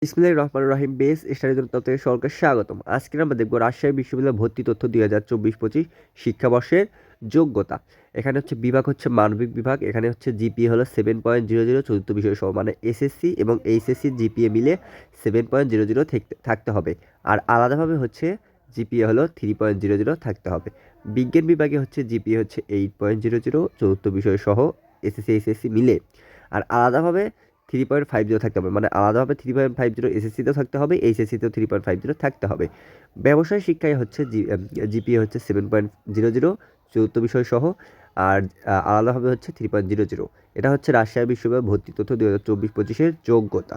বিসমিল্লাহির রহমানির রহিম। বেস স্টাডির জন্য আপনাদের সকলকে স্বাগতম। আজকে আমরা দেখব রাজশাহী বিশ্ববিদ্যালয় ভর্তি তথ্য 2024-25 শিক্ষাবর্ষের যোগ্যতা। এখানে হচ্ছে বিভাগ হচ্ছে মানবিক বিভাগ। এখানে হচ্ছে জিপিএ হলো 7.00 চতুর্থ বিষয় সহ, মানে এসএসসি এবং এইচএসসি জিপিএ মিলে 7.00 থাকতে হবে। আর আলাদাভাবে হচ্ছে জিপিএ হলো 3.00 থাকতে হবে। বিজ্ঞান বিভাগে হচ্ছে জিপিএ হচ্ছে 8.00 চতুর্থ বিষয় সহ এসএসসি এইচএসসি মিলে। আর আলাদাভাবে 3.50 থাকতে হবে, মানে আলাদাভাবে 3.50 এসএসসিতেও থাকতে হবে, এইচএসসিতেও 3.50 থাকতে হবে। ব্যবসায় শিক্ষায় হচ্ছে জিপিএ হচ্ছে 7.00 চতুর্থ বিষয় সহ, আর আলাদাভাবে হচ্ছে 3.00। এটা হচ্ছে রাজশাহী বিশ্ববিদ্যালয় ভর্তি তথ্য 2024-25 যোগ্যতা।